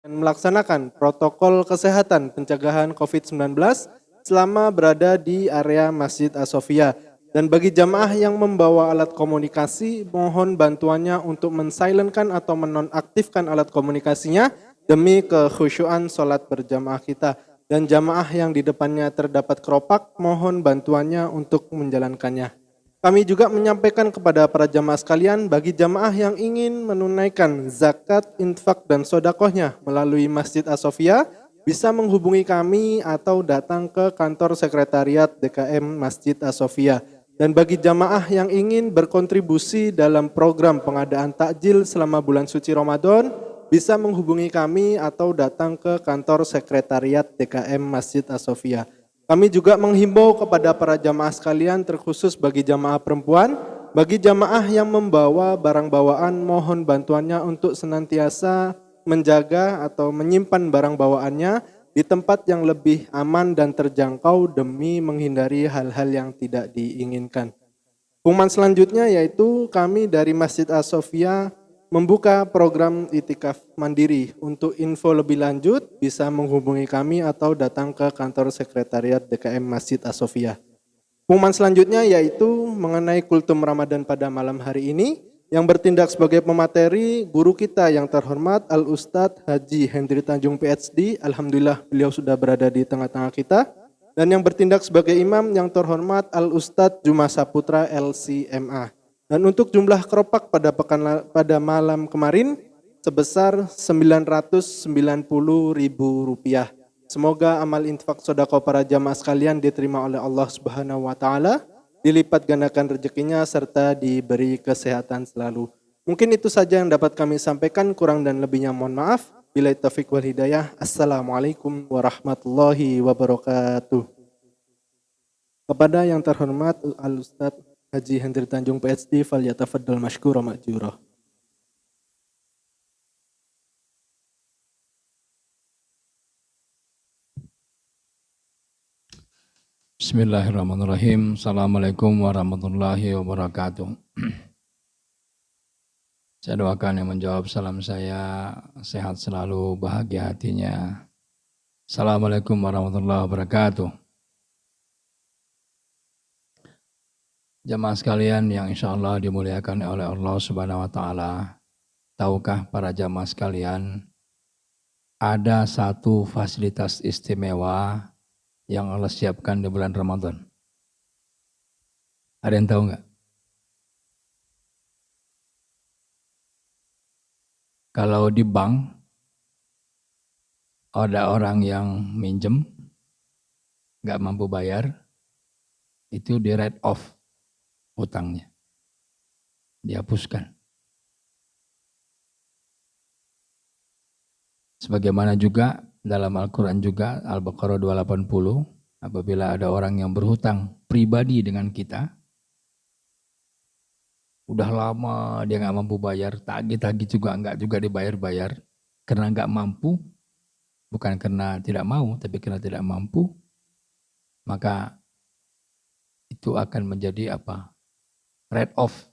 dan melaksanakan protokol kesehatan pencegahan COVID-19 selama berada di area Masjid As-Sofia. Dan bagi jamaah yang membawa alat komunikasi, mohon bantuannya untuk mensilenkan atau menonaktifkan alat komunikasinya demi kekhusyuan sholat berjamaah kita. Dan jamaah yang di depannya terdapat keropak, mohon bantuannya untuk menjalankannya. Kami juga menyampaikan kepada para jamaah sekalian, bagi jamaah yang ingin menunaikan zakat, infak, dan sodakohnya melalui Masjid As-Sofia, bisa menghubungi kami atau datang ke kantor sekretariat DKM Masjid As-Sofia. Dan bagi jamaah yang ingin berkontribusi dalam program pengadaan takjil selama bulan suci Ramadan, bisa menghubungi kami atau datang ke kantor sekretariat DKM Masjid As-Sofia. Kami juga menghimbau kepada para jamaah sekalian, terkhusus bagi jamaah perempuan, bagi jamaah yang membawa barang bawaan, mohon bantuannya untuk senantiasa menjaga atau menyimpan barang bawaannya di tempat yang lebih aman dan terjangkau demi menghindari hal-hal yang tidak diinginkan. Pengumuman selanjutnya yaitu kami dari Masjid As-Sofia membuka program itikaf mandiri. Untuk info lebih lanjut bisa menghubungi kami atau datang ke kantor sekretariat DKM Masjid As-Sofia. Pengumuman selanjutnya yaitu mengenai kultum Ramadan pada malam hari ini. Yang bertindak sebagai pemateri guru kita yang terhormat Al-Ustadz Haji Hendri Tanjung PhD. Alhamdulillah beliau sudah berada di tengah-tengah kita. Dan yang bertindak sebagai imam yang terhormat Al-Ustadz Juma Saputra LCMA. Dan untuk jumlah keropak pada malam kemarin sebesar Rp990.000. Semoga amal infak sedekah para jamaah sekalian diterima oleh Allah Subhanahu wa taala, dilipat gandakan rezekinya serta diberi kesehatan selalu. Mungkin itu saja yang dapat kami sampaikan, kurang dan lebihnya mohon maaf. Billahi taufiq wal hidayah. Assalamualaikum warahmatullahi wabarakatuh. Kepada yang terhormat Al-Ustadz Haji Hendri Tanjung PhD, falyatafaddal mashkura ma'jura. Bismillahirrahmanirrahim. Assalamualaikum warahmatullahi wabarakatuh. Saya doakan yang menjawab salam saya sehat selalu, bahagia hatinya. Assalamualaikum warahmatullahi wabarakatuh. Jamaah sekalian yang insya Allah dimuliakan oleh Allah Subhanahu wa taala. Tahukah para jamaah sekalian, ada satu fasilitas istimewa yang Allah siapkan di bulan Ramadan. Ada yang tahu nggak? Kalau di bank ada orang yang minjem, nggak mampu bayar, itu di write off hutangnya, dihapuskan. Sebagaimana juga dalam Al-Quran juga, Al-Baqarah 280, apabila ada orang yang berhutang pribadi dengan kita, udah lama dia nggak mampu bayar, tagih-tagih juga nggak juga dibayar-bayar, karena nggak mampu, bukan karena tidak mau, tapi karena tidak mampu, maka itu akan menjadi apa? Write off.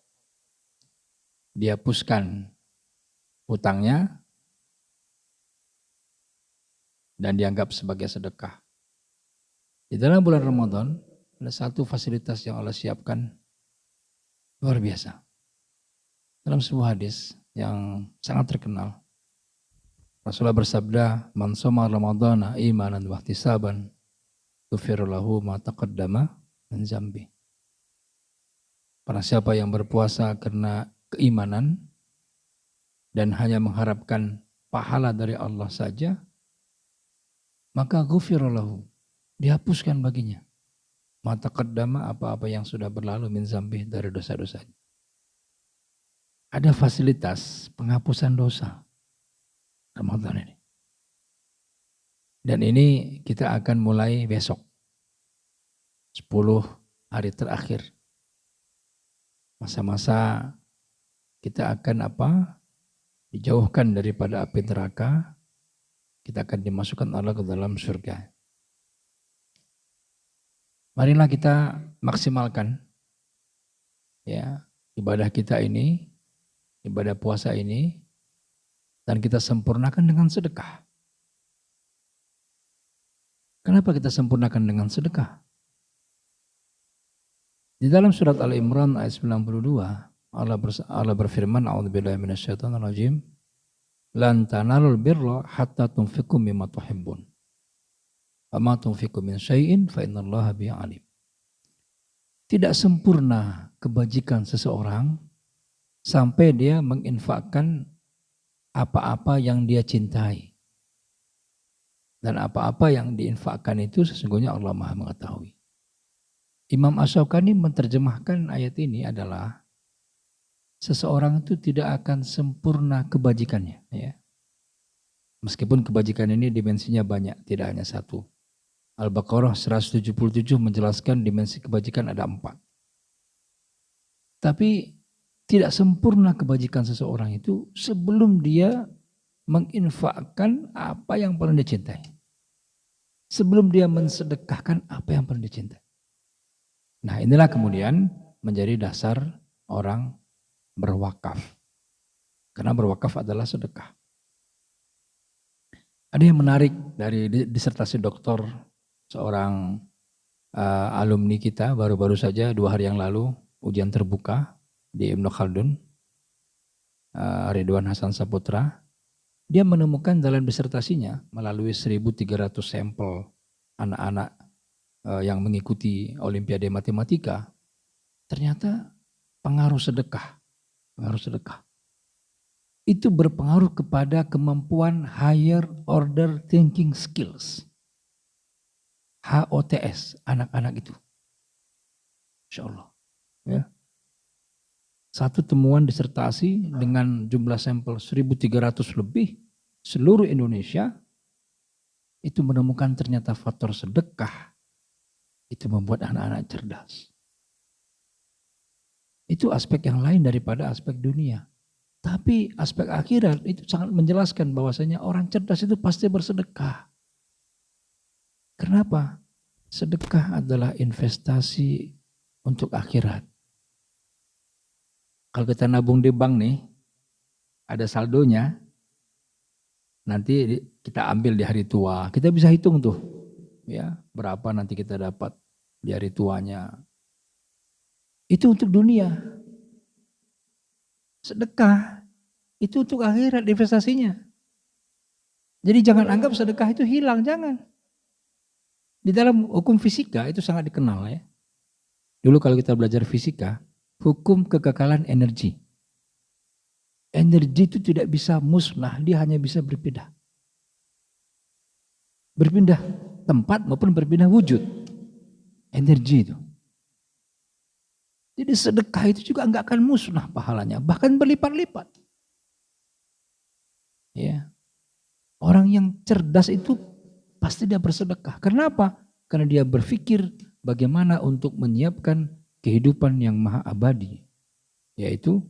Dihapuskan hutangnya, dan dianggap sebagai sedekah. Di dalam bulan Ramadan, ada satu fasilitas yang Allah siapkan luar biasa. Dalam sebuah hadis yang sangat terkenal, Rasulullah bersabda, "Man shoma Ramadhana imanan wa ihtisaban, ghufira lahu ma taqaddama min dzambi." Para siapa yang berpuasa karena keimanan dan hanya mengharapkan pahala dari Allah saja, maka ghufira lahu, dihapuskan baginya ma taqaddama, apa-apa yang sudah berlalu min dzambi, dari dosa-dosanya. Ada fasilitas penghapusan dosa Ramadan ini. Dan ini kita akan mulai besok. 10 hari terakhir. Masa-masa kita akan dijauhkan daripada api neraka, kita akan dimasukkan Allah ke dalam surga. Marilah kita maksimalkan ya ibadah kita ini, ibadah puasa ini, Dan kita sempurnakan dengan sedekah. Kenapa kita sempurnakan dengan sedekah? Di dalam surat Al-Imran ayat 92, Allah berfirman, A'udzubillahi minasyaitonirrajim, lan tanalul birra hatta tunfiqu mimma tuhibbun. Wa ma tunfiqu min syai'in fa innallaha bihi alim. Tidak sempurna kebajikan seseorang sampai dia menginfakkan apa-apa yang dia cintai. Dan apa-apa yang diinfakkan itu sesungguhnya Allah Maha mengetahui. Imam Asy-Syaukani menerjemahkan ayat ini adalah seseorang itu tidak akan sempurna kebajikannya. Ya. Meskipun kebajikan ini dimensinya banyak, tidak hanya satu. Al-Baqarah 177 menjelaskan dimensi kebajikan ada 4. Tapi tidak sempurna kebajikan seseorang itu sebelum dia menginfakkan apa yang paling dicintai. Sebelum dia mensedekahkan apa yang paling dicintai. Nah, inilah kemudian menjadi dasar orang berwakaf. Karena berwakaf adalah sedekah. Ada yang menarik dari disertasi doktor seorang alumni kita baru-baru saja 2 hari yang lalu ujian terbuka di Ibnu Khaldun, Ridwan Hasan Saputra. Dia menemukan dalam disertasinya melalui 1.300 sampel anak-anak yang mengikuti Olimpiade Matematika, ternyata pengaruh sedekah itu berpengaruh kepada kemampuan higher order thinking skills, HOTS, anak-anak itu. Insya Allah. Ya. Satu temuan disertasi dengan jumlah sampel 1.300 lebih seluruh Indonesia itu menemukan ternyata faktor sedekah itu membuat anak-anak cerdas. Itu aspek yang lain daripada aspek dunia. Tapi aspek akhirat itu sangat menjelaskan bahwasanya orang cerdas itu pasti bersedekah. Kenapa? Sedekah adalah investasi untuk akhirat. Kalau kita nabung di bank nih, ada saldonya, nanti kita ambil di hari tua. Kita bisa hitung tuh, ya berapa nanti kita dapat di hari tuanya. Itu untuk dunia. Sedekah itu untuk akhirat investasinya. Jadi jangan anggap sedekah itu hilang, jangan. Di dalam hukum fisika itu sangat dikenal ya. Dulu kalau kita belajar fisika, hukum kekekalan energi. Energi itu tidak bisa musnah, dia hanya bisa berpindah. Berpindah tempat maupun berpindah wujud. Energi itu. Jadi sedekah itu juga enggak akan musnah pahalanya, bahkan berlipat-lipat. Ya. Orang yang cerdas itu pasti dia bersedekah. Kenapa? Karena dia berpikir bagaimana untuk menyiapkan kehidupan yang maha abadi, yaitu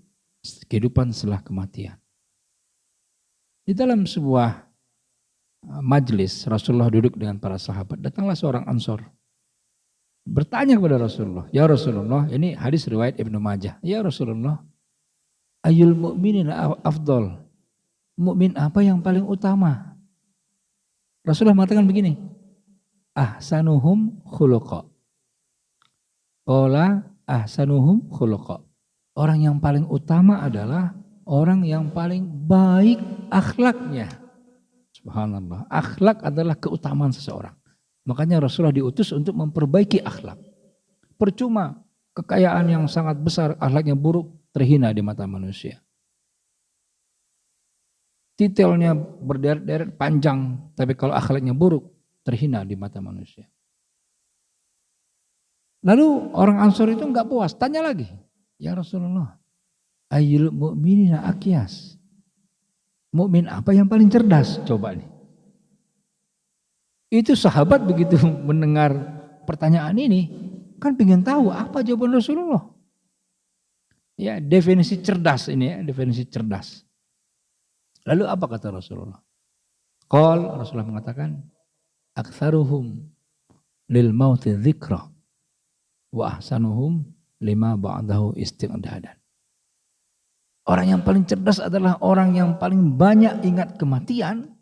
kehidupan setelah kematian. Di dalam sebuah majelis Rasulullah duduk dengan para sahabat, datanglah seorang Ansor. Bertanya kepada Rasulullah, ya Rasulullah, ini hadis riwayat Ibnu Majah. Ya Rasulullah, ayul mu'minina afdol. Mukmin apa yang paling utama? Rasulullah mengatakan begini, ahsanuhum khuluqa. Qala ahsanuhum khuluqa. Orang yang paling utama adalah orang yang paling baik akhlaknya. Subhanallah, akhlak adalah keutamaan seseorang. Makanya Rasulullah diutus untuk memperbaiki akhlak. Percuma kekayaan yang sangat besar, akhlaknya buruk, terhina di mata manusia. Titelnya berderet-deret panjang, tapi kalau akhlaknya buruk, terhina di mata manusia. Lalu orang Ansor itu enggak puas, tanya lagi. Ya Rasulullah, ayyul mu'minina aqyas. Mukmin apa yang paling cerdas? Coba nih. Itu sahabat begitu mendengar pertanyaan ini, kan pengen tahu apa jawaban Rasulullah. Ya, definisi cerdas ini ya, definisi cerdas. Lalu apa kata Rasulullah? Rasulullah mengatakan, aktsaruhum lil mauti dzikra wa ahsanuhum lima ba'dahu istiqdadan. Orang yang paling cerdas adalah orang yang paling banyak ingat kematian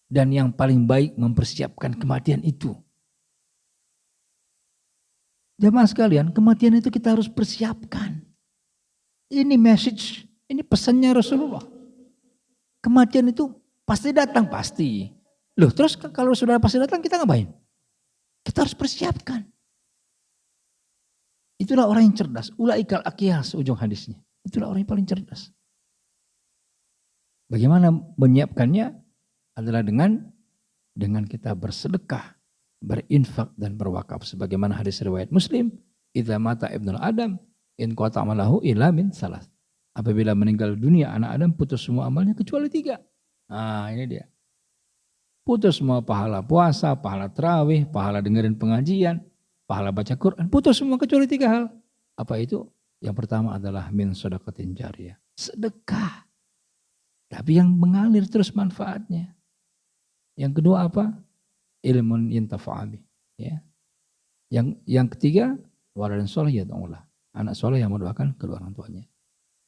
dan yang paling baik mempersiapkan kematian itu. Jamaah sekalian, kematian itu kita harus persiapkan. Ini message, ini pesannya Rasulullah. Kematian itu pasti datang, pasti. Loh, terus kalau sudah pasti datang kita ngapain? Kita harus persiapkan. Itulah orang yang cerdas. Ulaikal aqyas, ujung hadisnya. Itulah orang yang paling cerdas. Bagaimana menyiapkannya? Adalah dengan kita bersedekah, berinfak dan berwakaf. Sebagaimana hadis riwayat Muslim, idza mata ibnul Adam in qata amalahu illa min salas. Apabila meninggal dunia anak Adam putus semua amalnya kecuali 3. Nah, ini dia. Putus semua pahala puasa, pahala tarawih, pahala dengerin pengajian, pahala baca Quran, putus semua kecuali 3 hal. Apa itu? Yang pertama adalah min sedekatin jariyah. Sedekah. Tapi yang mengalir terus manfaatnya. Yang kedua apa? Ilmun yantafa'abi. Ya. Yang ketiga, waladun sholih yad'ulah. Anak soleh yang mendoakan kedua orang tuanya.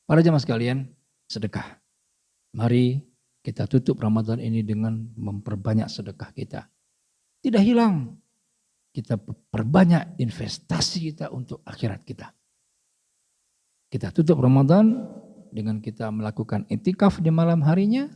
Para jamaah sekalian, sedekah. Mari kita tutup Ramadan ini dengan memperbanyak sedekah kita. Tidak hilang. Kita perbanyak investasi kita untuk akhirat kita. Kita tutup Ramadan dengan kita melakukan itikaf di malam harinya.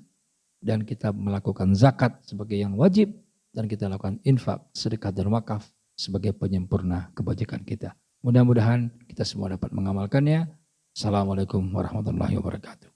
Dan kita melakukan zakat sebagai yang wajib. Dan kita lakukan infak, sedekah dan wakaf sebagai penyempurna kebajikan kita. Mudah-mudahan kita semua dapat mengamalkannya. Assalamualaikum warahmatullahi wabarakatuh.